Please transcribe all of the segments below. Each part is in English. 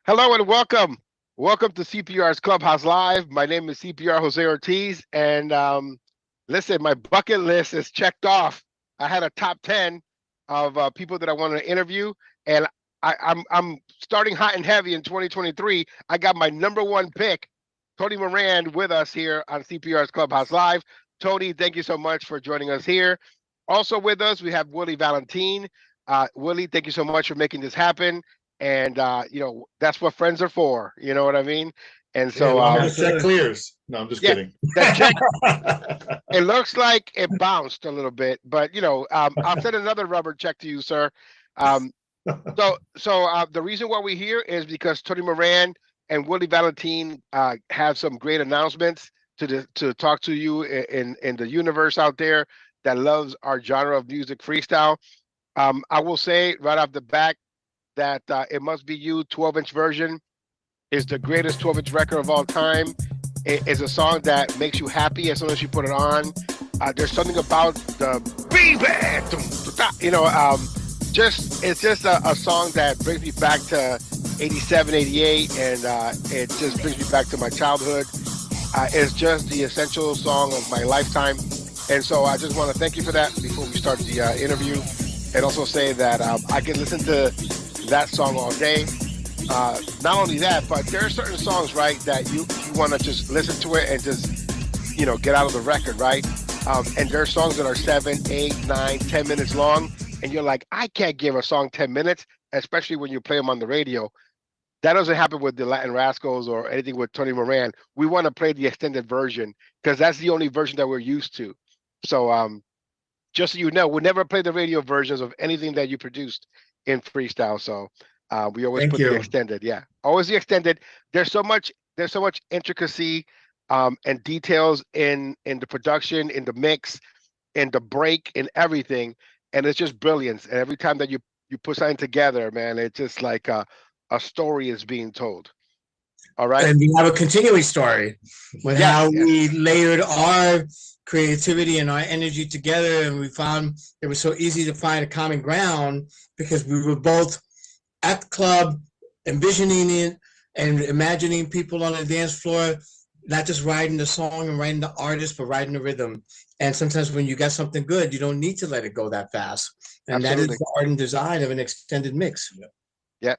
Hello and welcome. Welcome to CPR's Clubhouse Live. My name is CPR Jose Ortiz, and listen, my bucket list is checked off. I had a top 10 of people that I wanted to interview, and I'm starting hot and heavy in 2023. I got my #1 pick, Tony Moran, with us here on CPR's Clubhouse Live. Tony, thank you so much for joining us here. Also with us, we have Willie Valentin. Willie, thank you so much for making this happen. And you know, that's what friends are for. You know what I mean? And so the check clears. No, I'm just kidding. That check, it looks like it bounced a little bit, but you know, I'll send another rubber check to you, sir. So the reason why we're here is because Tony Moran and Willie Valentin have some great announcements to talk to you in the universe out there that loves our genre of music, freestyle. I will say right off the bat that It Must Be You 12-inch version is the greatest 12-inch record of all time. It is a song that makes you happy as soon as you put it on. There's something about the baby, you know, it's just a song that brings me back to 87, 88, and it just brings me back to my childhood. It's just the essential song of my lifetime. And so I just want to thank you for that before we start the interview, and also say that I can listen to that song all day. Not only that, but there are certain songs, right, that you want to just listen to it and just, you know, get out of the record, right? And there are songs that are 7, 8, 9, 10 minutes long, and you're like, I can't give a song 10 minutes, especially when you play them on the radio. That doesn't happen with the Latin Rascals or anything with Tony Moran. We want to play the extended version because that's the only version that we're used to. So just so you know, we never play the radio versions of anything that you produced in freestyle. So we always put the extended. Yeah, always the extended. There's so much intricacy and details in the production, in the mix, in the break, in everything, and it's just brilliance. And every time that you put something together, man, it's just like a story is being told. All right, and we have a continuing story with how we layered our creativity and our energy together, and we found it was so easy to find a common ground because we were both at the club envisioning it and imagining people on the dance floor, not just writing the song and writing the artist, but writing the rhythm. And sometimes when you got something good, you don't need to let it go that fast. And Absolutely. That is the art and design of an extended mix. Yeah.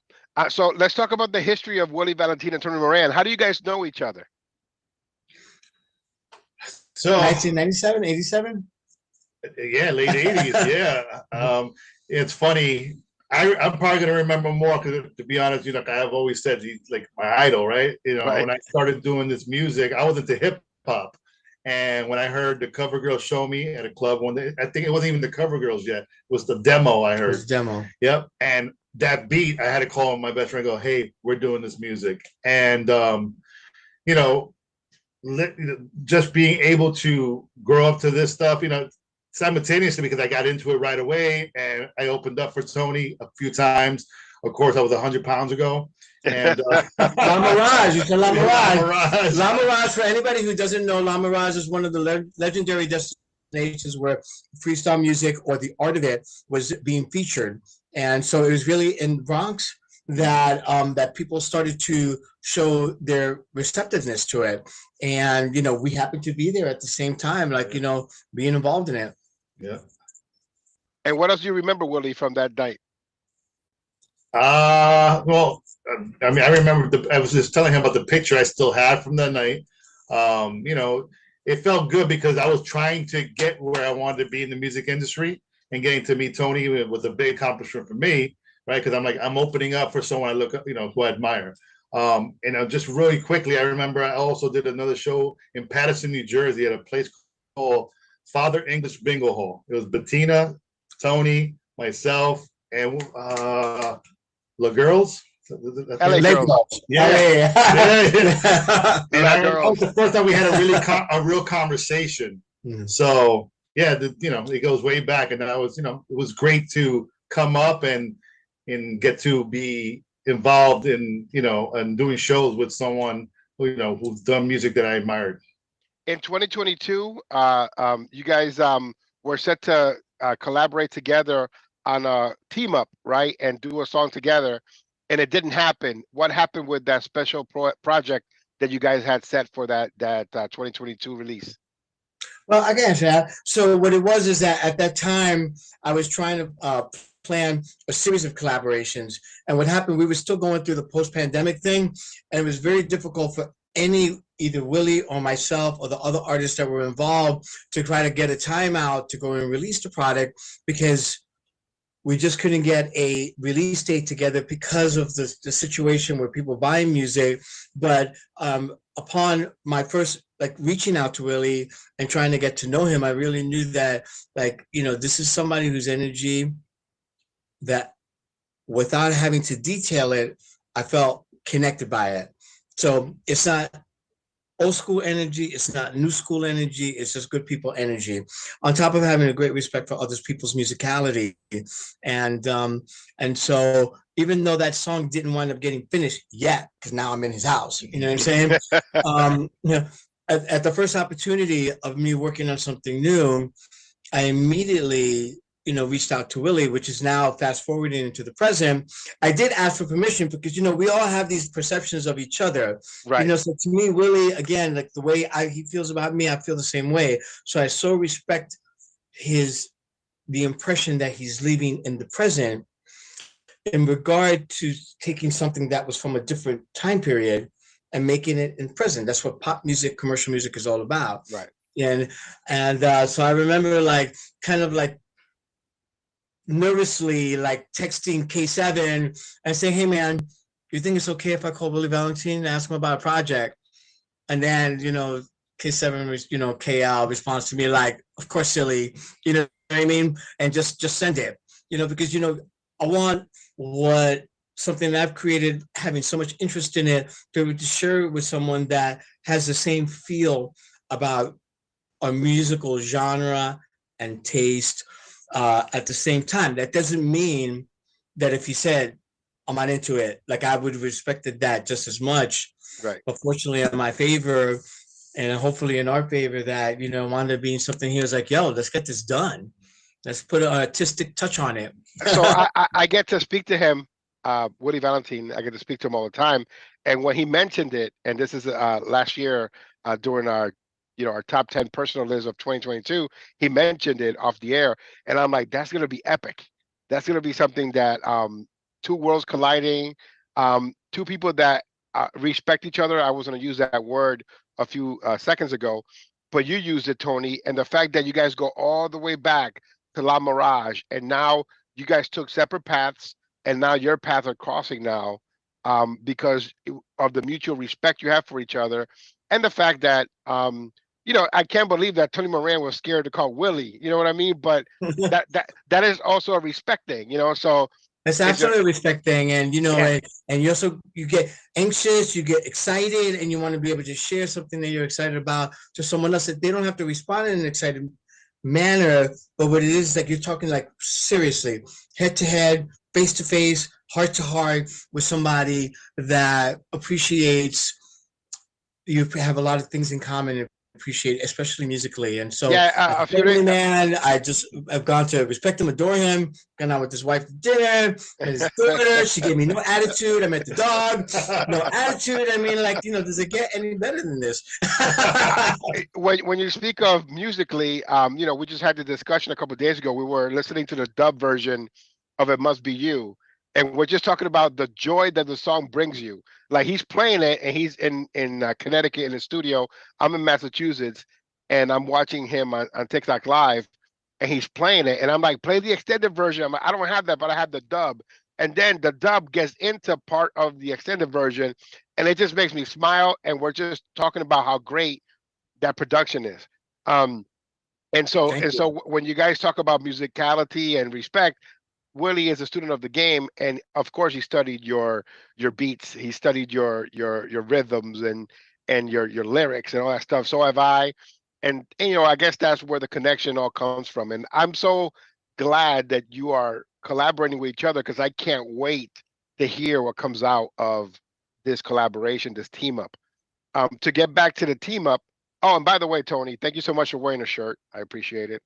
So let's talk about the history of Willie Valentin and Tony Moran. How do you guys know each other? So 1997, 87? Yeah, late 80s. Yeah. It's funny. I'm probably going to remember more because, to be honest, you know, I've always said he's like my idol, right? You know, When I started doing this music, I was into hip hop. And when I heard the Cover Girls show me at a club one day, I think it wasn't even the Cover Girls yet. It was the demo I heard. It was the demo. Yep. And that beat, I had to call my best friend and go, hey, we're doing this music. And, you know, just being able to grow up to this stuff, you know, simultaneously, because I got into it right away and I opened up for Tony a few times. Of course, I was 100 pounds ago. And La Mirage, you said La Mirage. La Mirage, for anybody who doesn't know, La Mirage is one of the legendary destinations where freestyle music or the art of it was being featured. And so it was really in Bronx that that people started to show their receptiveness to it. And, you know, we happened to be there at the same time, like, you know, being involved in it. Yeah. And what else do you remember, Willie, from that night? Well, I mean, I remember I was just telling him about the picture I still had from that night. You know, it felt good because I was trying to get where I wanted to be in the music industry, and getting to meet Tony was a big accomplishment for me, right? Because I'm opening up for someone I look up, you know, who I admire. And just really quickly, I remember I also did another show in Paterson, New Jersey, at a place called Father English Bingo Hall. It was Bettina, Tony, myself, and La Girls. LA Girls. Yeah. And that was the first time we had a real conversation. Mm-hmm. So yeah, you know, it goes way back, and I was, you know, it was great to come up and get to be involved in, you know, and doing shows with someone who, you know, who's done music that I admired. In 2022, you guys were set to collaborate together on a team up, right, and do a song together. and it didn't happen. What happened with that special project that you guys had set for that 2022 release? Well, I can answer that. So what it was is that at that time I was trying to plan a series of collaborations, and what happened, we were still going through the post-pandemic thing, and it was very difficult for either Willie or myself or the other artists that were involved to try to get a timeout to go and release the product, because we just couldn't get a release date together because of the situation where people buying music. But upon my first reaching out to Willie and trying to get to know him, I really knew that this is somebody whose energy that, without having to detail it, I felt connected by it. So it's not old school energy, it's not new school energy, it's just good people energy, on top of having a great respect for other people's musicality. And so even though that song didn't wind up getting finished yet, because now I'm in his house, you know what I'm saying? At the first opportunity of me working on something new, I immediately reached out to Willie, which is now fast forwarding into the present. I did ask for permission because, we all have these perceptions of each other. Right. So to me, Willie, again, the way he feels about me, I feel the same way. So I so respect the impression that he's leaving in the present in regard to taking something that was from a different time period and making it in present. That's what pop music, commercial music is all about. Right. And so I remember nervously texting K7 and saying, hey man, do you think it's okay if I call Willie Valentin and ask him about a project? And then K7 KL responds to me of course, silly, you know what I mean, and just send it, because I want something that I've created, having so much interest in it, to share it with someone that has the same feel about a musical genre and taste. At the same time, that doesn't mean that if he said, I'm not into it, I would have respected that just as much. Right. But fortunately, in my favor, and hopefully in our favor, that, wound up being something he was like, yo, let's get this done. Let's put an artistic touch on it. So I get to speak to him, Willie Valentin. I get to speak to him all the time. And when he mentioned it, and this is last year during our top 10 personal list of 2022, he mentioned it off the air. And I'm like, that's going to be epic. That's going to be something that two worlds colliding, two people that respect each other. I was going to use that word a few seconds ago, but you used it, Tony. And the fact that you guys go all the way back to La Mirage, and now you guys took separate paths, and now your paths are crossing now because of the mutual respect you have for each other. And the fact that, I can't believe that Tony Moran was scared to call Willie. You know what I mean? But that is also a respect thing, So it's absolutely a respect thing, and and you get anxious, you get excited, and you want to be able to share something that you're excited about to someone else, that they don't have to respond in an excited manner. But what it is you're talking seriously, head to head, face to face, heart to heart with somebody that appreciates. You have a lot of things in common and appreciate, especially musically. And so, man, I've gone to respect him, adore him, gone out with his wife to dinner, and his daughter. She gave me no attitude. I met the dog, no attitude. I mean, does it get any better than this? When you speak of musically, we just had the discussion a couple of days ago. We were listening to the dub version of It Must Be You. And we're just talking about the joy that the song brings you. He's playing it, and he's in Connecticut in the studio. I'm in Massachusetts, and I'm watching him on TikTok Live, and he's playing it. And I'm like, play the extended version. I'm like, I don't have that, but I have the dub. And then the dub gets into part of the extended version, and it just makes me smile. And we're just talking about how great that production is. And so when you guys talk about musicality and respect, Willie is a student of the game, and of course he studied your beats. He studied your rhythms and your lyrics and all that stuff. So have I, and I guess that's where the connection all comes from. And I'm so glad that you are collaborating with each other, because I can't wait to hear what comes out of this collaboration, this team up. To get back to the team up. Oh, and by the way, Tony, thank you so much for wearing a shirt. I appreciate it.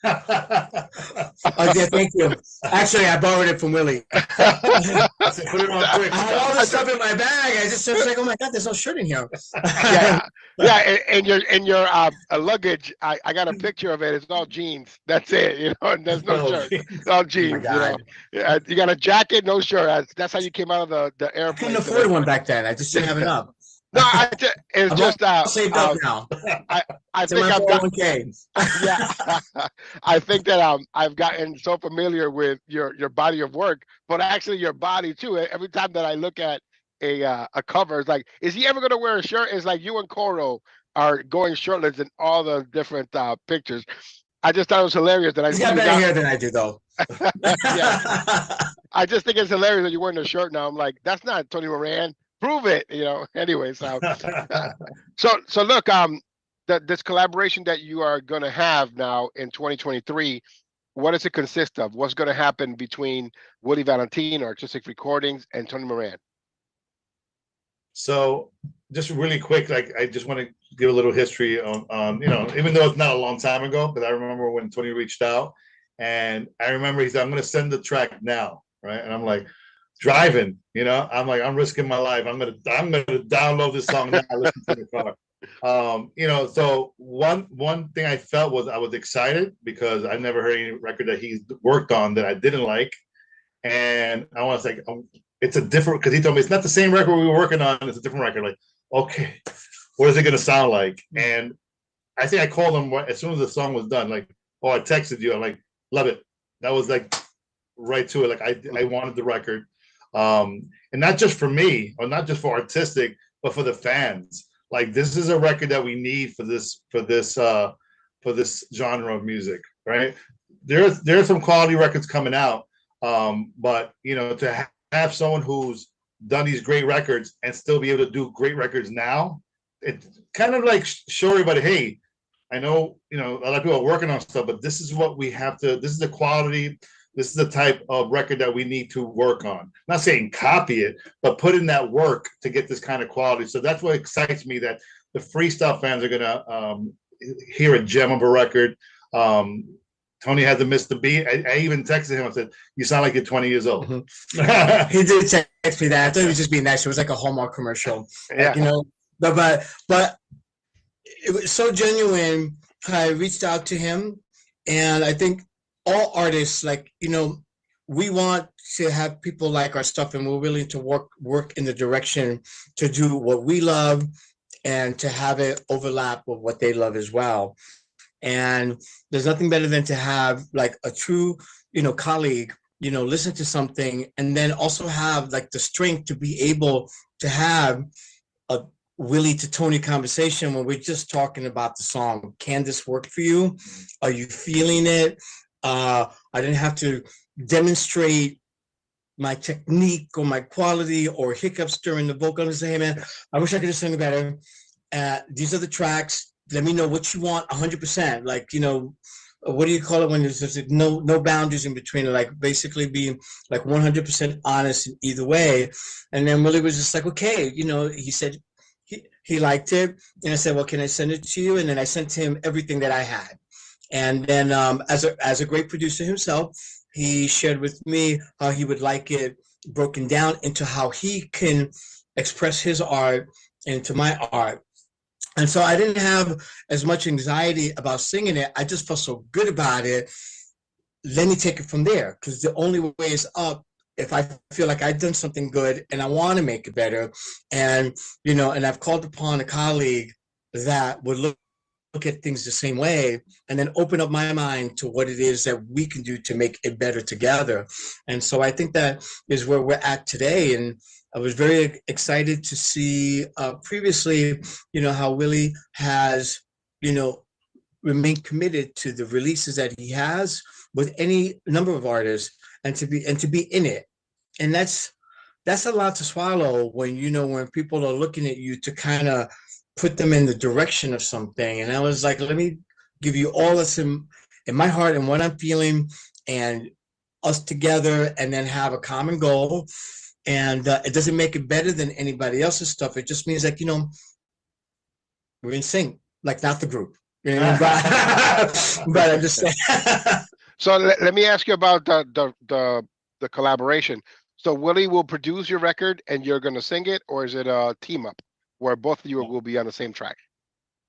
yeah, thank you. Actually, I borrowed it from Willie. I said, put it on quick. I had all this stuff in my bag. I was like, oh my God, there's no shirt in here. Yeah, and your luggage. I got a picture of it. It's all jeans. That's it. You know, and there's no shirt. It's all jeans. You know, you got a jacket, no shirt. That's how you came out of the airplane. I couldn't afford one back then. I just didn't have enough. No, it's just saved up now. I think I've got. Yeah, I think that I've gotten so familiar with your body of work, but actually your body too. Every time that I look at a cover, it's like, is he ever going to wear a shirt? It's like you and Coro are going shirtless in all the different pictures. I just thought it was hilarious that He's got better hair than I do, though. Yeah. I just think it's hilarious that you're wearing a shirt now. I'm like, that's not Tony Moran. Prove it, you know. Anyway, so so look, this collaboration that you are going to have now in 2023, what does it consist of? What's going to happen between Willie Valentin, Artistik Recordings, and Tony Moran? So just really quick, like I just want to give a little history on you know, even though it's not a long time ago, but I remember when Tony reached out, and I remember he said, I'm going to send the track now, right? And I'm like, driving, you know, I'm like, I'm risking my life. I'm gonna download this song now. Listen to the car. You know, so one thing I felt was I was excited because I never heard any record that he's worked on that I didn't like, and I was like, it's a different, because he told me it's not the same record we were working on. It's a different record. Like, okay, what is it gonna sound like? And I think I called him as soon as the song was done. Like, oh, I texted you. I'm like, love it. That was like right to it. Like I wanted the record. And not just for me, or not just for Artistik, but for the fans. Like, this is a record that we need for this genre of music, right? There are some quality records coming out, but you know, to have someone who's done these great records and still be able to do great records now, it's kind of like show everybody, hey, I know, you know, a lot of people are working on stuff, but this is what we have to. This is the quality. This is the type of record that we need to work on. I'm not saying copy it, but put in that work to get this kind of quality. So that's what excites me, that the Freestyle fans are gonna hear a gem of a record. Tony had to miss the beat. I even texted him and said, "You sound like you're 20 years old." He did text me that. I thought he was just being nice. It was like a Hallmark commercial, yeah. You know. But it was so genuine. I reached out to him, and I think all artists, like, you know, we want to have people like our stuff, and we're willing to work in the direction to do what we love and to have it overlap with what they love as well. And there's nothing better than to have like a true, you know, colleague, you know, listen to something and then also have like the strength to be able to have a Willie to Tony conversation when we're just talking about the song. Can this work for you? Are you feeling it? I didn't have to demonstrate my technique or my quality or hiccups during the vocal. And say, hey man, I wish I could have sung better. These are the tracks. Let me know what you want 100%. Like, you know, what do you call it when there's just no boundaries in between? Like basically being like 100% honest in either way. And then Willie was just like, okay, you know, he said he liked it. And I said, well, can I send it to you? And then I sent him everything that I had. And then as a great producer himself, he shared with me how he would like it broken down into how he can express his art into my art. And so I didn't have as much anxiety about singing it. I just felt so good about it. Let me take it from there, because the only way is up if I feel like I've done something good and I want to make it better. And, you know, and I've called upon a colleague that would look at things the same way and then open up my mind to what it is that we can do to make it better together. And so I think that is where we're at today. And I was very excited to see previously, you know, how Willie has, you know, remained committed to the releases that he has with any number of artists and to be in it. And that's a lot to swallow when, you know, when people are looking at you to kind of put them in the direction of something. And I was like, let me give you all this in my heart and what I'm feeling and us together, and then have a common goal. And it doesn't make it better than anybody else's stuff. It just means like, you know, we're in sync, like not the group. But I'm just saying. So let me ask you about the collaboration. So Willie will produce your record and you're going to sing it, or is it a team up where both of you will be on the same track?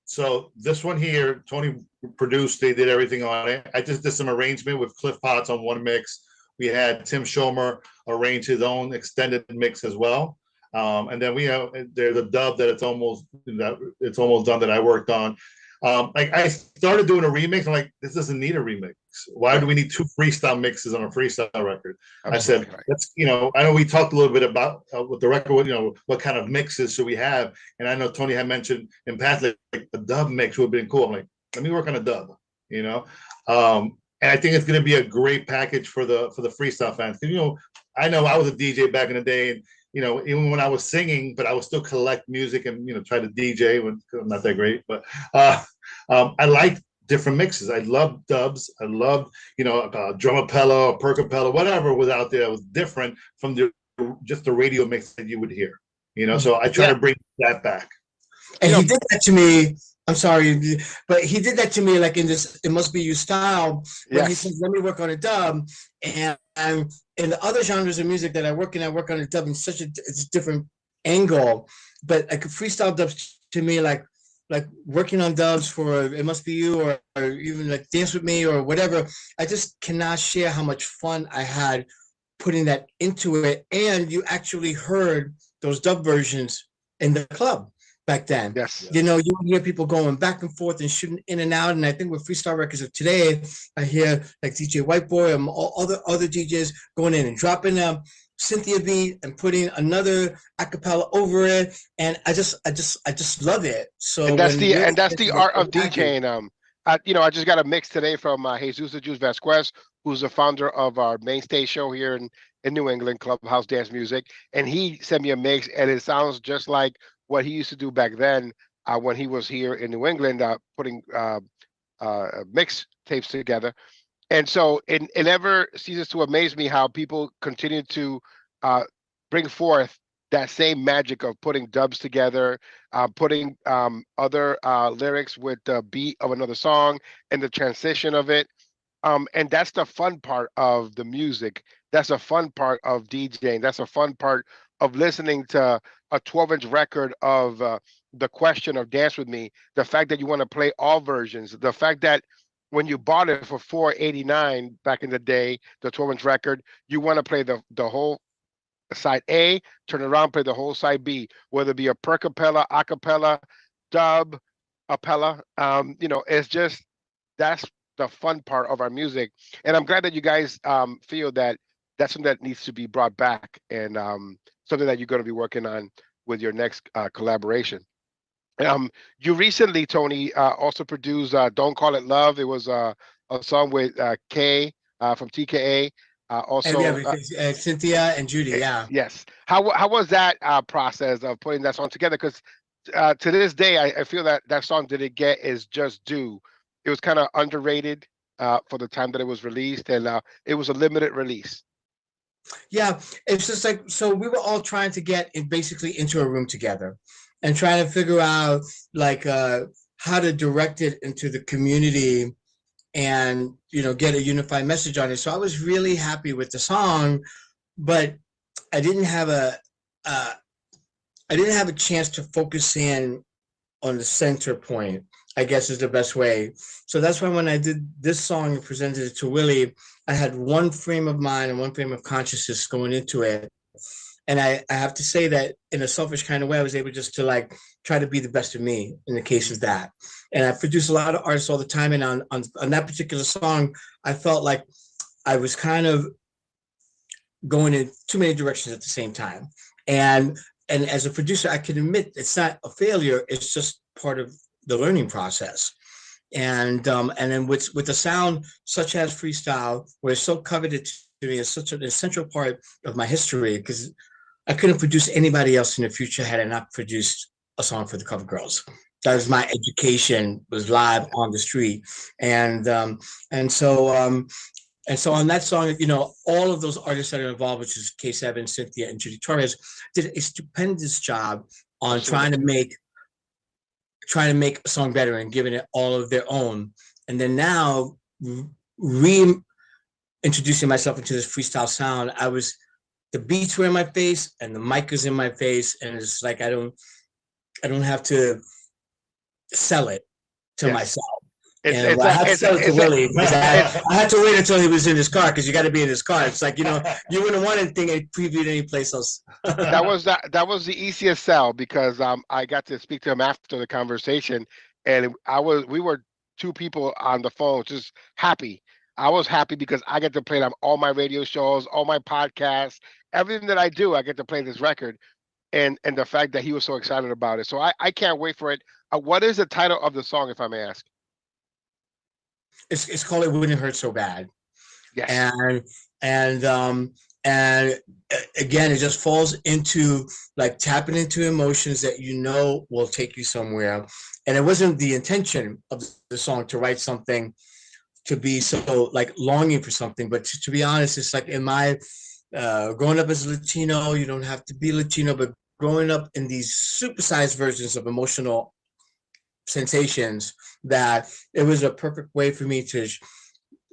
So this one here, Tony produced, they did everything on it. I just did some arrangement with Cliff Potts on one mix. We had Tim Schomer arrange his own extended mix as well. And then we have, there's a dub that it's almost done that I worked on. Like I started doing a remix. I'm like, this doesn't need a remix. Why do we need 2 freestyle mixes on a freestyle record? Absolutely. I said, let's, I know we talked a little bit about with the record, what kind of mixes should we have? And I know Tony had mentioned in past, like a dub mix would have been cool. I'm like, let me work on a dub, and I think it's going to be a great package for the freestyle fans. I know I was a DJ back in the day, and even when I was singing, but I would still collect music and try to DJ. When I'm not that great, but I like different mixes. I love dubs. I love drumapella or percapella, whatever was out there that was different from just the radio mix that you would hear. So I try to bring that back. And he did that to me. I'm sorry, but he did that to me like in this "It Must Be You" style. When he says, "Let me work on a dub," and in the other genres of music that I work on a dub in such it's a different angle. But like freestyle dubs to me, like working on dubs for "It Must Be You" or even like "Dance with Me" or whatever. I just cannot share how much fun I had putting that into it. And you actually heard those dub versions in the club back then. Yes. You hear people going back and forth and shooting in and out. And I think with freestyle records of today, I hear like DJ Whiteboy and all other DJs going in and dropping a Cynthia beat and putting another acapella over it. And I just love it. So and that's the art of DJing. I just got a mix today from Jesus the Juice Vasquez, who's the founder of our mainstay show here in New England, Clubhouse Dance Music. And he sent me a mix, and it sounds just like what he used to do back then when he was here in New England, putting mix tapes together. And so it never ceases to amaze me how people continue to bring forth that same magic of putting dubs together, putting other lyrics with the beat of another song and the transition of it. And that's the fun part of the music. That's a fun part of DJing. That's a fun part of listening to a 12-inch record of The Question of Dance With Me. The fact that you want to play all versions, the fact that when you bought it for $4.89 back in the day, the 12-inch record, you want to play the whole side A, turn around, play the whole side B, whether it be a percapella, acapella, dub, appella. It's just, that's the fun part of our music. And I'm glad that you guys feel that that's something that needs to be brought back, and something that you're going to be working on with your next collaboration. You recently, Tony, also produced Don't Call It Love. It was a song with Kay from TKA. Also, and Cynthia and Judy, yeah. Yes. How was that process of putting that song together? Because to this day, I feel that song didn't get its just due. It was kind of underrated for the time that it was released, and it was a limited release. Yeah, it's just like, so we were all trying to get basically into a room together and trying to figure out like how to direct it into the community and get a unified message on it. So I was really happy with the song, but I didn't have a chance to focus in on the center point, I guess is the best way. So that's why when I did this song and presented it to Willie, I had one frame of mind and one frame of consciousness going into it. And I have to say that in a selfish kind of way, I was able just to like try to be the best of me in the case of that. And I produce a lot of artists all the time. And on that particular song, I felt like I was kind of going in too many directions at the same time. And as a producer, I can admit it's not a failure. It's just part of the learning process. And then with a sound such as freestyle, where it's so coveted to me, it's such an essential part of my history, because I couldn't produce anybody else in the future had I not produced a song for the Cover Girls. That was my education, was live on the street. And so on that song, all of those artists that are involved, which is K7, Cynthia, and Judy Torres, did a stupendous job on trying to make trying to make a song better and giving it all of their own. And then now reintroducing myself into this freestyle sound, the beats were in my face and the mic was in my face, and it's like I don't have to sell it to myself. I had to sell it to Willie. I had to wait until he was in his car, because you got to be in his car. It's like, you wouldn't want anything previewed any place else. that was the easiest sell, because I got to speak to him after the conversation, and we were two people on the phone just happy. I was happy because I get to play it on all my radio shows, all my podcasts, everything that I do. I get to play this record, and the fact that he was so excited about it. So I can't wait for it. What is the title of the song, if I may ask? It's called "It Wouldn't Hurt So Bad." Yes. And again, it just falls into like tapping into emotions that will take you somewhere. And it wasn't the intention of the song to write something to be so like longing for something, but to be honest, it's like in my growing up as a Latino, you don't have to be Latino, but growing up in these supersized versions of emotional sensations, that it was a perfect way for me to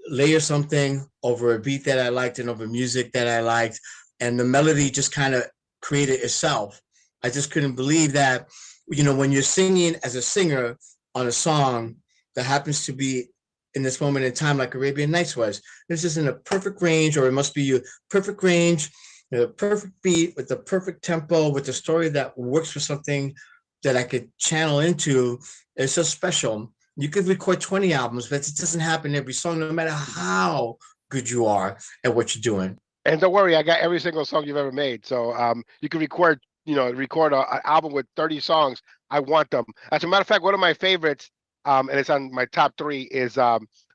layer something over a beat that I liked and over music that I liked, and the melody just kind of created itself. I just couldn't believe that, when you're singing as a singer on a song that happens to be in this moment in time, like Arabian Nights was, this is in a perfect range, or it must be a perfect range, the perfect beat with the perfect tempo, with the story that works for something that I could channel into. It's so special. You could record 20 albums, but it doesn't happen every song, no matter how good you are at what you're doing. And don't worry, I got every single song you've ever made. So you can record an album with 30 songs. I want them. As a matter of fact, one of my favorites, and it's on my top 3, is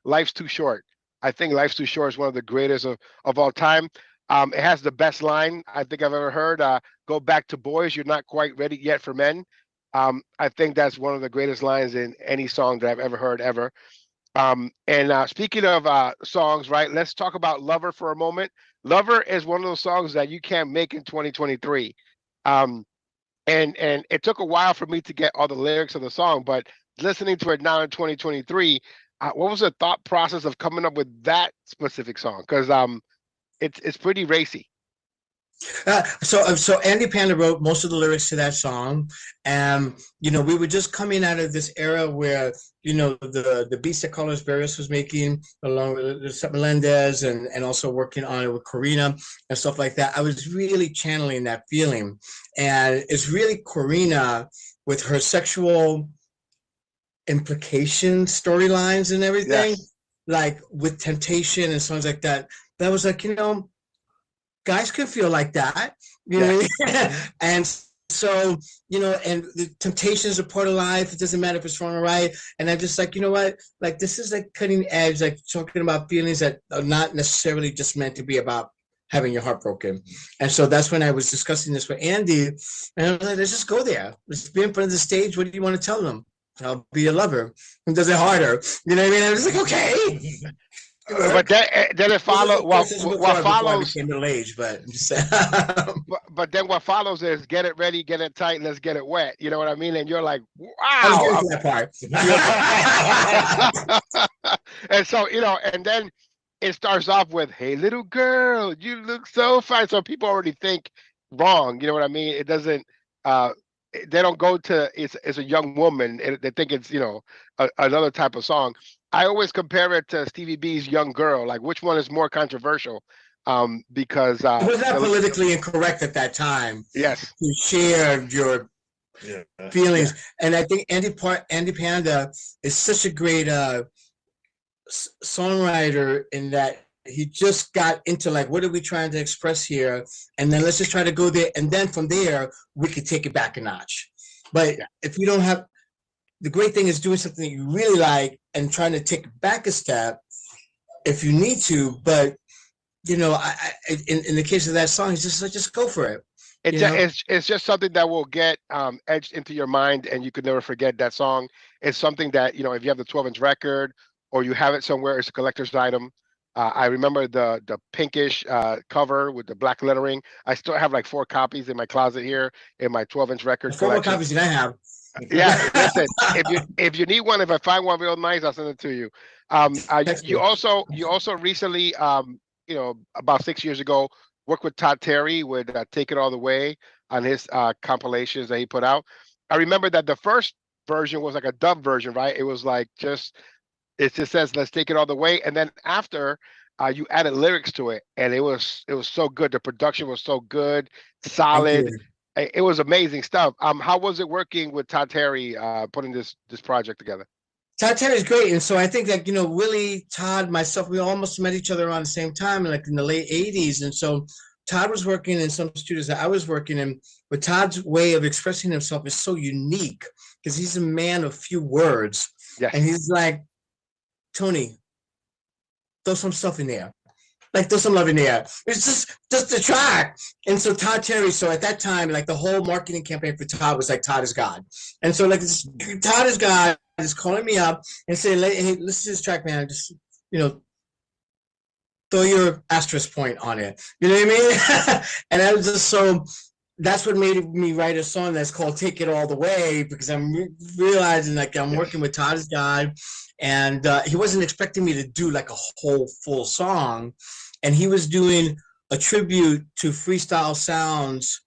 Life's Too Short. I think Life's Too Short is one of the greatest of all time. It has the best line I think I've ever heard. Go back to boys, you're not quite ready yet for men. I think that's one of the greatest lines in any song that I've ever heard ever. And speaking of songs, right, let's talk about Lover for a moment. Lover is one of those songs that you can't make in 2023. And it took a while for me to get all the lyrics of the song, but listening to it now in 2023, what was the thought process of coming up with that specific song? Because it's pretty racy. So Andy Panda wrote most of the lyrics to that song, and we were just coming out of this era where the beats that Carlos Barrios was making along with Seth Melendez, and also working on it with Corina and stuff like that. I was really channeling that feeling, and it's really Corina with her sexual implication storylines and everything, yes, like with Temptation and songs like that. That was like, guys can feel like that, know, and so, and the temptation is a part of life. It doesn't matter if it's wrong or right. And I'm just like, what? Like, this is like cutting edge, like talking about feelings that are not necessarily just meant to be about having your heart broken. And so that's when I was discussing this with Andy, and I was like, let's just go there. Let's be in front of the stage. What do you want to tell them? I'll be a lover. Who does it harder? You know what I mean? I was like, okay. But then it follows. What follows? Middle age, but but then what follows is get it ready, get it tight, let's get it wet. You know what I mean? And you're like, wow. That part. And so and then it starts off with, "Hey, little girl, you look so fine." So people already think wrong. You know what I mean? It doesn't. They don't go to it's a young woman. They think it's another type of song. I always compare it to Stevie B's Young Girl. Like, which one is more controversial? Because it was not politically incorrect at that time. Yes, to share your feelings, and I think Andy Panda is such a great songwriter in that he just got into like, what are we trying to express here, and then let's just try to go there, and then from there we could take it back a notch. But if you don't have, the great thing is doing something that you really like and trying to take it back a step if you need to. But in the case of that song, it's just go for it. It's just something that will get etched into your mind, and you could never forget that song. It's something that, if you have the 12-inch record or you have it somewhere, it's a collector's item. I remember the pinkish cover with the black lettering. I still have like 4 copies in my closet here in my 12-inch record collection. 4 more copies than I have. Yeah, listen, if you need one, if I find one real nice, I'll send it to you. Text You me. also recently, about 6 years ago, worked with Todd Terry with "Take It All the Way" on his compilations that he put out. I remember that the first version was like a dub version, right? It was like it just says "Let's take it all the way," and then after you added lyrics to it, and it was so good. The production was so good, Thank solid. you. It was amazing stuff. How was it working with Todd Terry putting this project together? Todd Terry's great, and so I think that Willie, Todd, myself, we almost met each other around the same time, like in the late '80s, and so Todd was working in some studios that I was working in, but Todd's way of expressing himself is so unique because he's a man of few words, Yes. and he's like, Tony, throw some stuff in there. Like there's some love in there. It's just the track. And so Todd Terry, so at that time, like the whole marketing campaign for Todd was like Todd is God. And so like this, Todd is God is calling me up and saying, hey, listen to this track, man. Just throw your asterisk point on it. You know what I mean? And I was just so that's what made me write a song that's called "Take It All the Way" because I'm realizing like I'm working with Todd is God, and he wasn't expecting me to do like a whole full song, and he was doing a tribute to freestyle sounds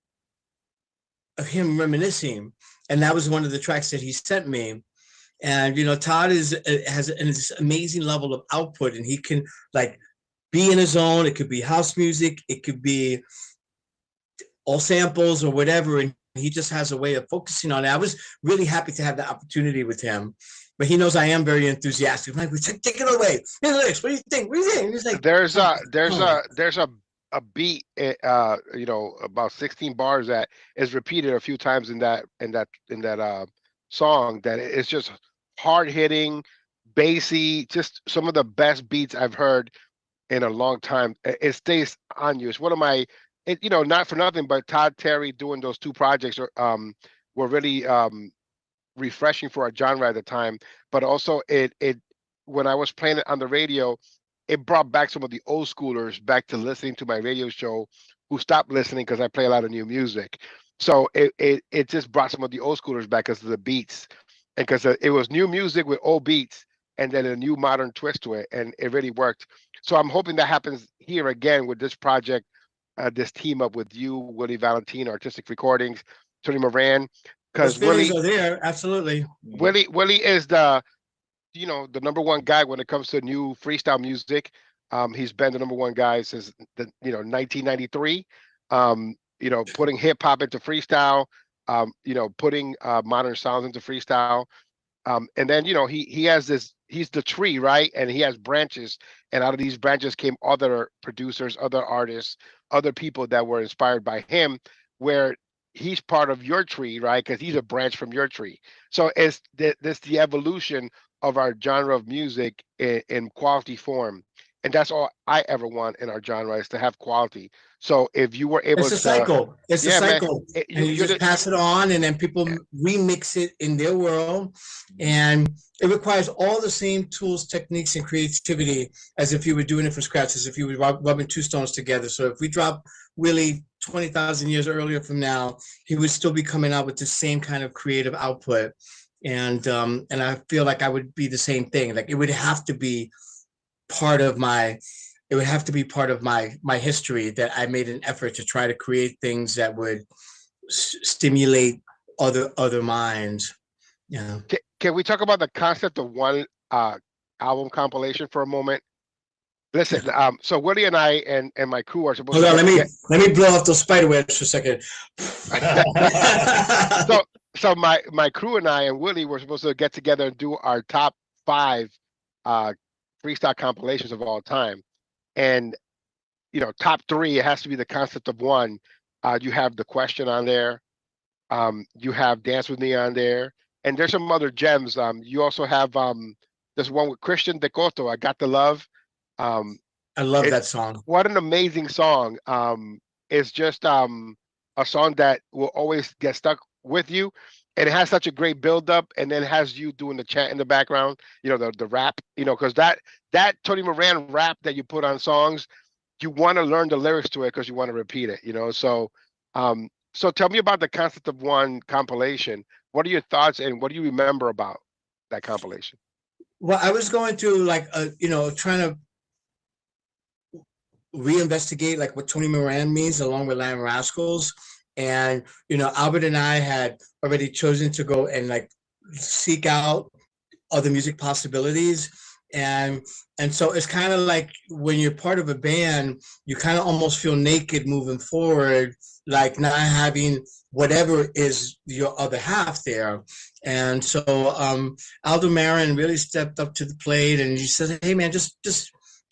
of him reminiscing, and that was one of the tracks that he sent me. And Todd has this amazing level of output, and he can like be in his zone. It could be house music, it could be all samples or whatever, and he just has a way of focusing on it. I was really happy to have the opportunity with him, but he knows I am very enthusiastic. I'm like, take it away. Hey, Lex, what do you think? What do you think? And he's like, There's a beat, about 16 bars that is repeated a few times in that song that is just hard hitting, bassy, just some of the best beats I've heard in a long time. It stays on you. It's one of my, not for nothing, but Todd Terry doing those two projects were really refreshing for our genre at the time. But also, it when I was playing it on the radio, it brought back some of the old schoolers back to listening to my radio show who stopped listening because I play a lot of new music. So it just brought some of the old schoolers back because of the beats and because it was new music with old beats and then a new modern twist to it, and it really worked. So I'm hoping that happens here again with this project, this team up with you, Willie Valentin, Artistik Recordings, Tony Moran, those because feelings are there, absolutely. Willie is the number one guy when it comes to new freestyle music. He's been the number one guy since 1993. Putting hip hop into freestyle, putting modern sounds into freestyle. And then he has this. He's the tree, right? And he has branches, and out of these branches came other producers, other artists, other people that were inspired by him. Where he's part of your tree, right? Because he's a branch from your tree. So it's this the evolution of our genre of music in quality form, and that's all I ever want in our genre is to have quality. So if you were able It's a cycle. It's a yeah, man, cycle. And you just pass it on, and then people remix it in their world. And it requires all the same tools, techniques, and creativity as if you were doing it from scratch, as if you were rubbing two stones together. So if we drop Willie 20,000 years earlier from now, he would still be coming out with the same kind of creative output. And I feel like I would be the same thing. Like it would have to be part of my history that I made an effort to try to create things that would stimulate other minds. Yeah. Can we talk about the concept of one album compilation for a moment? Listen, so Willie and I and my crew are supposed Hold to on, let me blow off those spider webs for a second. So my crew and I and Willie were supposed to get together and do our top 5 freestyle compilations of all time. And top 3, it has to be the concept of one. You have The Question on there. You have Dance With Me on there. And there's some other gems. You also have this one with Christian Decoto, I Got the Love. I love that song. What an amazing song. It's just a song that will always get stuck with you. And it has such a great build-up, and then it has you doing the chant in the background, the rap, because that Tony Moran rap that you put on songs, you want to learn the lyrics to it because you want to repeat it, so so tell me about the concept of one compilation What are your thoughts and what do you remember about that compilation? Well, I was going through like trying to reinvestigate like what Tony Moran means along with Lamb Rascals. And, Albert and I had already chosen to go and like seek out other music possibilities. And so it's kind of like when you're part of a band, you kind of almost feel naked moving forward, like not having whatever is your other half there. And so Aldo Marin really stepped up to the plate and he said, hey man, just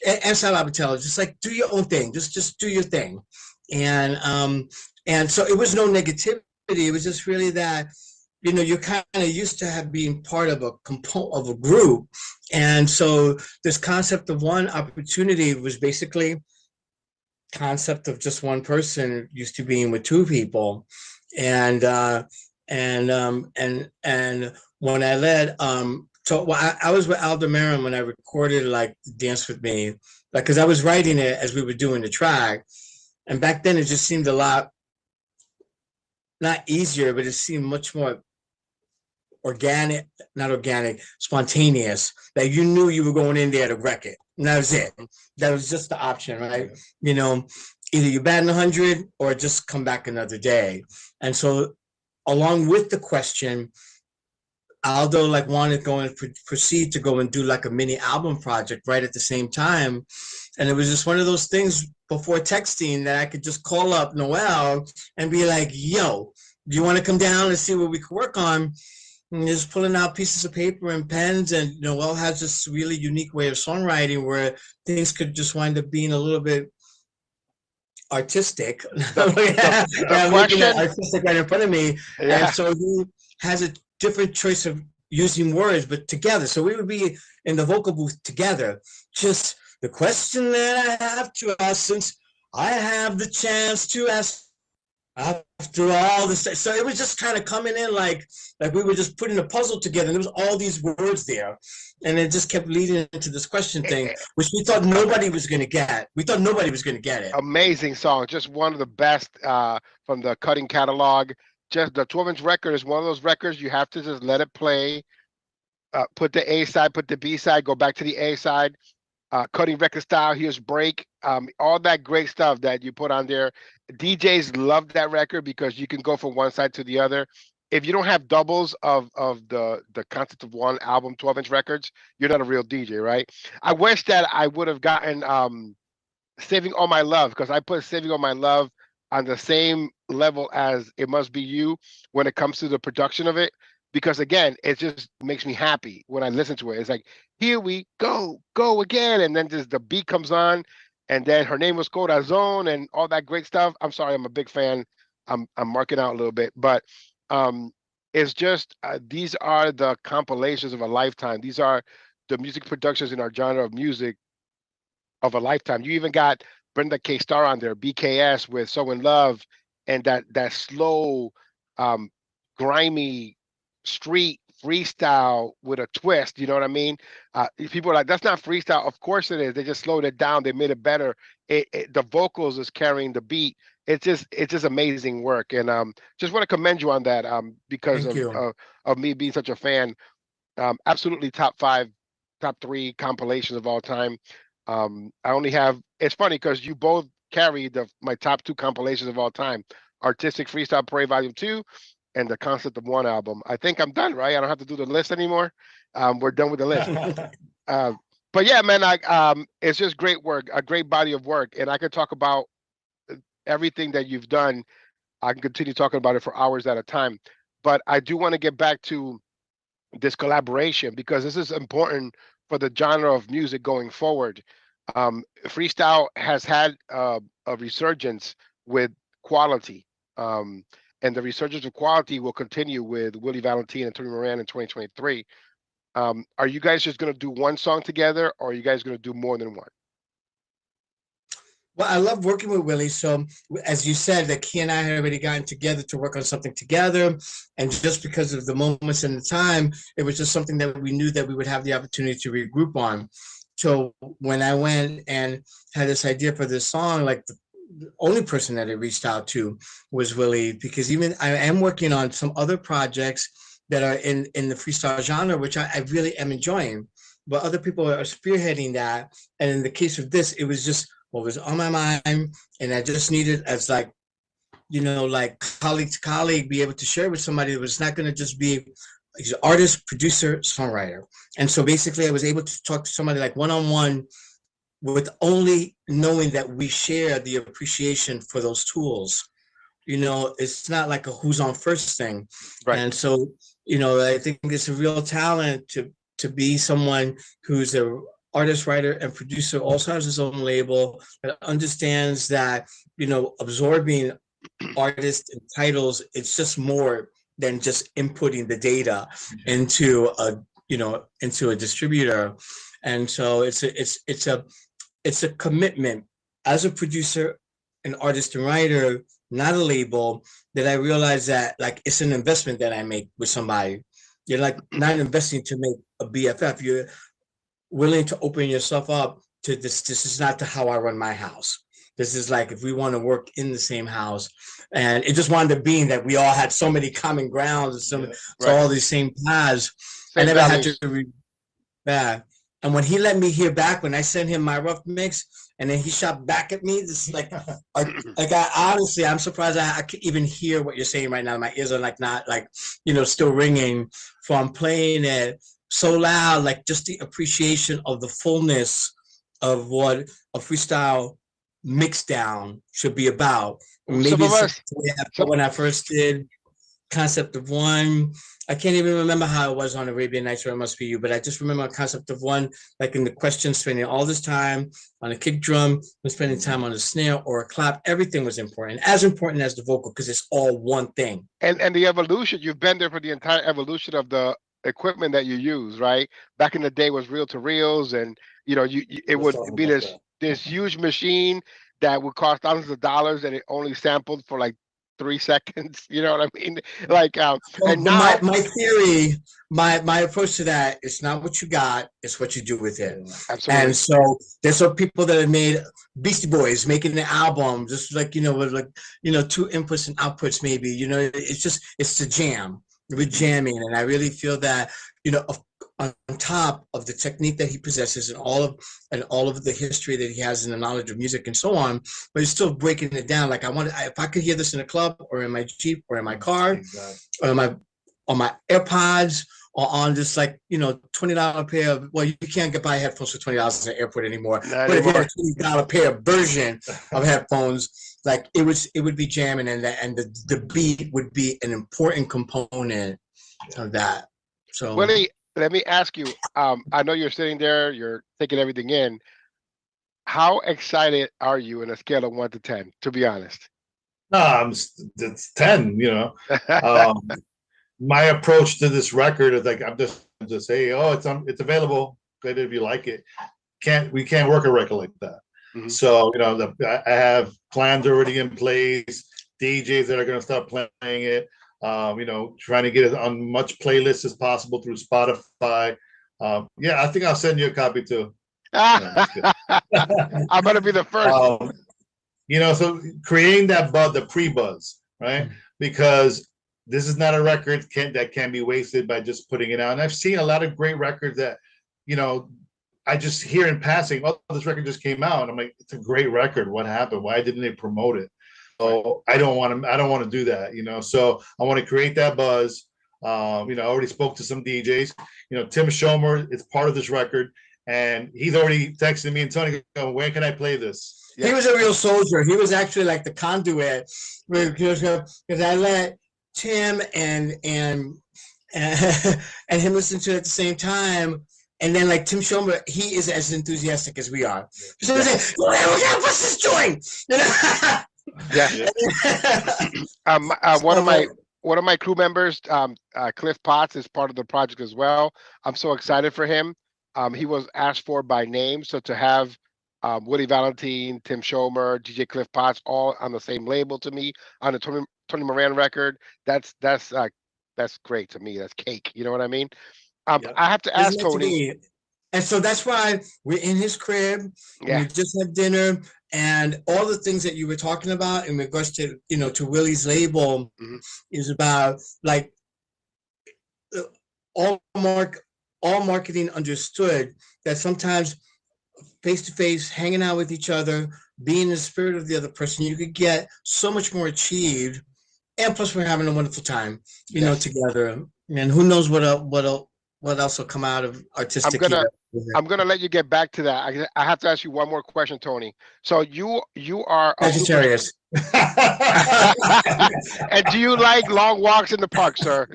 and Sal Abbatello, just like do your own thing, just do your thing. And so it was no negativity. It was just really that, you're kind of used to have being part of a group. And so this concept of one opportunity was basically concept of just one person used to being with two people. And when I led, I was with Aldo Marin when I recorded like Dance With Me, like, cause I was writing it as we were doing the track. And back then it just seemed a lot, not easier, but it seemed much more spontaneous, that you knew you were going in there to wreck it. And that was it. That was just the option, right? Either you bat 100 or just come back another day. And so along with the question, Aldo like wanted to go and proceed to go and do like a mini album project right at the same time. And it was just one of those things before texting that I could just call up Noel and be like, yo, do you want to come down and see what we could work on? And just pulling out pieces of paper and pens, and Noel has this really unique way of songwriting where things could just wind up being a little bit artistic. I'm looking at artistic right in front of me. Yeah. And so he has a different choice of using words, but together. So we would be in the vocal booth together. Just the question that I have to ask, since I have the chance to ask after all this. So it was just kind of coming in like we were just putting a puzzle together, and there was all these words there, and it just kept leading into this question thing, which we thought nobody was going to get. We thought nobody was going to get it. Amazing song, just one of the best from the Cutting catalog. Just the 12-inch record is one of those records you have to just let it play, put the A side, put the B side, go back to the A side. Cutting record style, here's break, all that great stuff that you put on there. DJs love that record because you can go from one side to the other. If you don't have doubles of the concept of one album, 12-inch records, you're not a real DJ, right? I wish that I would have gotten Saving All My Love, because I put Saving All My Love on the same level as It Must Be You when it comes to the production of it. Because again, it just makes me happy when I listen to it. It's like, here we go again. And then just the beat comes on, and then Her Name Was Corazon and all that great stuff. I'm sorry, I'm a big fan. I'm marking out a little bit, but it's just, these are the compilations of a lifetime. These are the music productions in our genre of music of a lifetime. You even got Brenda K. Starr on there, BKS with So In Love, and that slow, grimy, street freestyle with a twist, you know what I mean? People are like, that's not freestyle. Of course it is. They just slowed it down. They made it better. The vocals is carrying the beat. It's just amazing work. And just want to commend you on that because of me being such a fan. Absolutely top 3 compilations of all time. I only have, it's funny because you both carry my top 2 compilations of all time, Artistik Freestyle Parade Volume 2 and the Concept of One album. I think I'm done, right? I don't have to do the list anymore. We're done with the list. But yeah, man, it's just great work, a great body of work. And I could talk about everything that you've done. I can continue talking about it for hours at a time. But I do want to get back to this collaboration, because this is important for the genre of music going forward. Freestyle has had a resurgence with quality. And the resurgence of quality will continue with Willie Valentin and Tony Moran in 2023. Are you guys just going to do one song together, or are you guys going to do more than one? Well, I love working with Willie. So as you said, that he and I had already gotten together to work on something together. And just because of the moments and the time, it was just something that we knew that we would have the opportunity to regroup on. So when I went and had this idea for this song, like the only person that I reached out to was Willie, because even I am working on some other projects that are in the freestyle genre, which I really am enjoying. But other people are spearheading that. And in the case of this, it was just what was on my mind, and I just needed, as like, you know, like colleague to colleague, be able to share with somebody that was not going to just be he's an artist, producer, songwriter. And so basically I was able to talk to somebody like one-on-one with only knowing that we share the appreciation for those tools. You know, it's not like a who's on first thing. Right. And so, you know, I think it's a real talent to be someone who's a artist, writer, and producer, also has his own label, that understands that, you know, absorbing artists and titles, it's just more than just inputting the data into a, you know, into a distributor. And so it's a commitment as a producer, an artist and writer, not a label, that I realize that like it's an investment that I make with somebody. You're like not investing to make a BFF. You're willing to open yourself up to this. This is not how I run my house. This is like if we want to work in the same house. And it just wound up being that we all had so many common grounds, so all these same paths. I never had to read back. And when he let me hear back, when I sent him my rough mix, and then he shot back at me, this is like I honestly, I'm surprised I could even hear what you're saying right now. My ears are like not like, you know, still ringing from playing it so loud, like just the appreciation of the fullness of what a freestyle mix down should be about. Maybe when I first did Concept of One, I can't even remember how it was on Arabian Nights or It Must Be You, but I just remember Concept of One, like in the question, spending all this time on a kick drum, and spending time on a snare or a clap. Everything was important, as important as the vocal, because it's all one thing. And the evolution, you've been there for the entire evolution of the equipment that you use, right? Back in the day was reel to reels, and you know, it would be this huge machine that would cost thousands of dollars, and it only sampled for like 3 seconds. You know what I mean? Like, and now my theory, my approach to that, it's not what you got, it's what you do with it. Absolutely. And so there's some people that have made Beastie Boys making the album, just like, you know, with like, you know, 2 inputs and outputs, maybe, you know, it's the jam. We're jamming, and I really feel that, you know, on top of the technique that he possesses and all of the history that he has and the knowledge of music and so on, but he's still breaking it down. Like if I could hear this in a club or in my Jeep or in my car, or on my AirPods, or on this, like, you know, $20 pair of, well, you can't buy headphones for $20 in the airport anymore. But if you had a $20 pair version of headphones, like it would be jamming, and the beat would be an important component of that. So Willie, let me ask you, I know you're sitting there, you're taking everything in. How excited are you in a scale of 1 to 10, to be honest? No, it's 10, you know. My approach to this record is like, I'm just say, oh, it's available. Good if you like it. We can't work a record like that. Mm-hmm. So, you know, I have plans already in place, DJs that are going to start playing it. You know, trying to get it on much playlists as possible through Spotify. Yeah, I think I'll send you a copy too. I'm gonna be the first. You know, so creating that buzz, the pre-buzz, right? Because this is not a record that can be wasted by just putting it out. And I've seen a lot of great records that, you know, I just hear in passing, oh, this record just came out. I'm like, it's a great record. What happened? Why didn't they promote it? So I don't want to do that, you know. So I want to create that buzz. You know, I already spoke to some DJs. You know, Tim Schomer is part of this record, and he's already texting me and Tony, when can I play this? Yeah. He was a real soldier. He was actually like the conduit, because I let Tim and him listen to it at the same time. And then, like Tim Schomer, he is as enthusiastic as we are. So he's like, what's this joint? You know? Yeah. One of my crew members, Cliff Potts, is part of the project as well. I'm so excited for him. He was asked for by name, so to have Willie Valentin, Tim Schomer, DJ Cliff Potts all on the same label to me on the Tony Moran record, that's great to me. That's cake. You know what I mean? I have to ask Tony. And so that's why we're in his crib. Yeah. We just had dinner, and all the things that you were talking about in regards to, you know, to Willie's label is about, like, all marketing understood that sometimes face to face, hanging out with each other, being in the spirit of the other person, you could get so much more achieved. And plus, we're having a wonderful time, together. And who knows what else will come out of I'm artistic gonna here. I'm gonna let you get back to that. I have to ask you one more question, Tony. So you are a super. Sagittarius. And do you like long walks in the park, sir?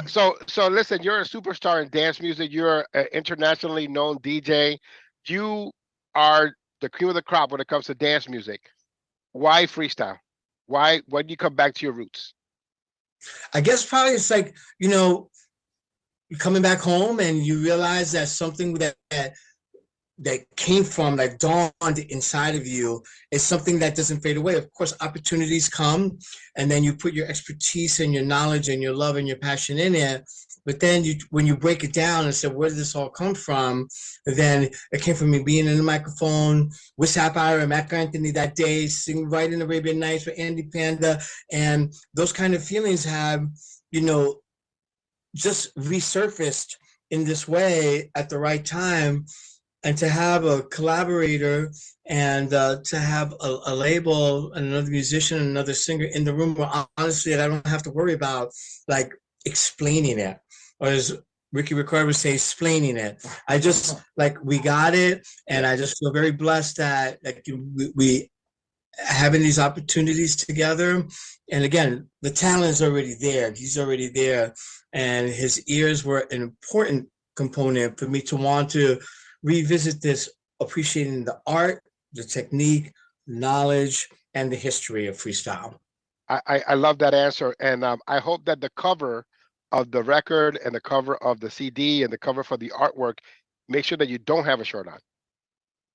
So listen, you're a superstar in dance music. You're an internationally known DJ. You are the cream of the crop when it comes to dance music. Why freestyle? Why do you come back to your roots? I guess probably it's like, you're coming back home and you realize that something that came from, that dawned inside of you, is something that doesn't fade away. Of course, opportunities come, and then you put your expertise and your knowledge and your love and your passion in it. But then when you break it down and say, where did this all come from? Then it came from me being in the microphone with Sapphire and Mac Anthony that day, singing right in Arabian Nights with Andy Panda. And those kind of feelings have, just resurfaced in this way at the right time. And to have a collaborator and to have a label, another musician, another singer in the room, where honestly, I don't have to worry about like explaining it, or as Ricky Ricardo would say, explaining it. I just we got it, and I just feel very blessed that we having these opportunities together. And again, the talent is already there. He's already there, and his ears were an important component for me to want to revisit this, appreciating the art, the technique, knowledge, and the history of freestyle. I love that answer, and I hope that the cover of the record and the cover of the CD and the cover for the artwork, make sure that you don't have a shirt on,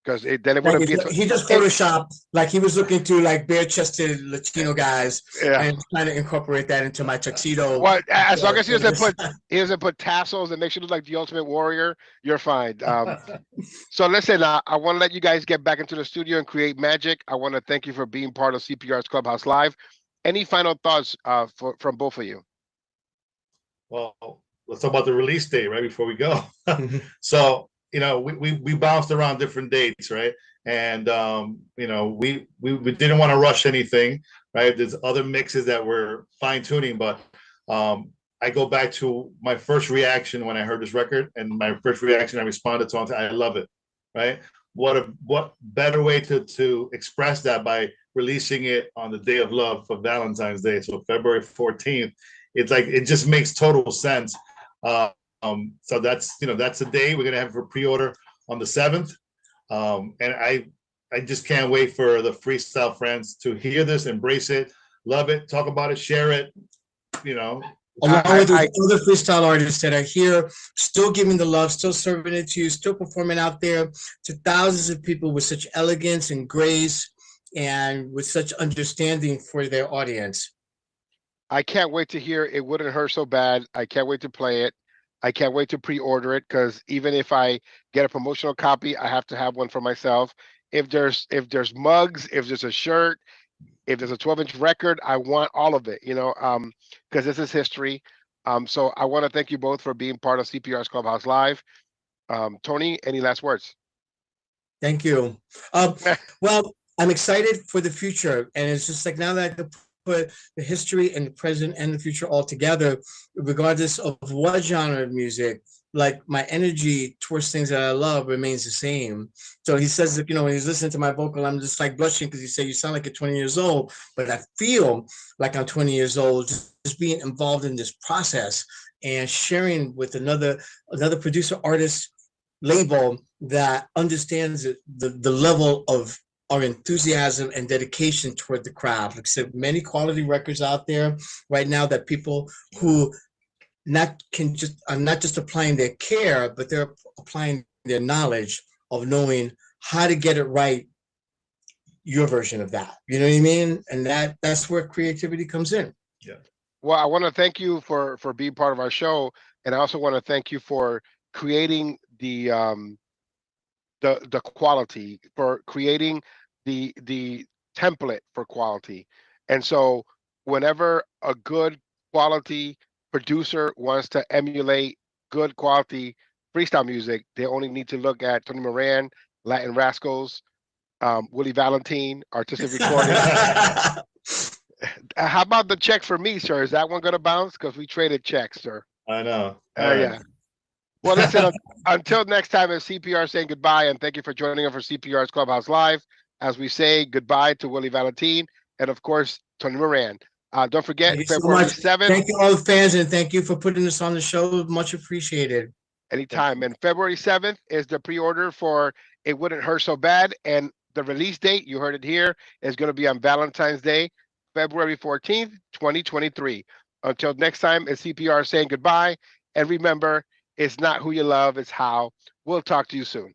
because then it wouldn't be. He just photoshopped, he was looking through bare-chested Latino guys and trying to incorporate that into my tuxedo. Well, as long as he doesn't put tassels and make sure you look like the Ultimate Warrior, you're fine. So listen, I want to let you guys get back into the studio and create magic. I want to thank you for being part of CPR's Clubhouse Live. Any final thoughts from both of you? Well, let's talk about the release date right before we go. So, we bounced around different dates, right? And we didn't want to rush anything, right? There's other mixes that we're fine tuning, but I go back to my first reaction when I heard this record, and my first reaction, I responded to it. I love it, right? What better way to express that by releasing it on the day of love for Valentine's Day, so February 14th. It's it just makes total sense. So that's the day we're gonna have for pre-order on the 7th, and I just can't wait for the freestyle friends to hear this, embrace it, love it, talk about it, share it. Along with the other freestyle artists that are here, still giving the love, still serving it to you, still performing out there to thousands of people with such elegance and grace and with such understanding for their audience. I can't wait to hear It Wouldn't Hurt So Bad. I can't wait to play it. I can't wait to pre-order it, because even if I get a promotional copy, I have to have one for myself. If there's mugs, if there's a shirt, if there's a 12-inch record, I want all of it, because this is history. So I want to thank you both for being part of CPR's Clubhouse Live. Tony, any last words? Thank you. Well, I'm excited for the future, and it's just now that I can put the history and the present and the future all together, regardless of what genre of music, my energy towards things that I love remains the same. So he says that, when he's listening to my vocal, I'm just blushing, because he said, you sound like you're 20 years old, but I feel like I'm 20 years old, just being involved in this process and sharing with another producer, artist, label that understands the level of our enthusiasm and dedication toward the craft. Like I said, many quality records out there right now that people who are not just applying their care, but they're applying their knowledge of knowing how to get it right, your version of that. You know what I mean? And that's where creativity comes in. Yeah. Well, I want to thank you for being part of our show, and I also want to thank you for creating the quality, for creating the template for quality. And so whenever a good quality producer wants to emulate good quality freestyle music, they only need to look at Tony Moran, Latin Rascals, Willie Valentin, Artistik Recordings. How about the check for me, sir? Is that one going to bounce? Because we traded checks, sir. I know. Yeah. Well, listen, until next time, it's CPR saying goodbye, and thank you for joining us for CPR's Clubhouse Live. As we say goodbye to Willie Valentin and, of course, Tony Moran. Don't forget, February 7th. Thank you, all the fans, and thank you for putting us on the show. Much appreciated. Anytime. And February 7th is the pre-order for It Wouldn't Hurt So Bad. And the release date, you heard it here, is going to be on Valentine's Day, February 14th, 2023. Until next time, it's CPR saying goodbye. And remember, it's not who you love, it's how. We'll talk to you soon.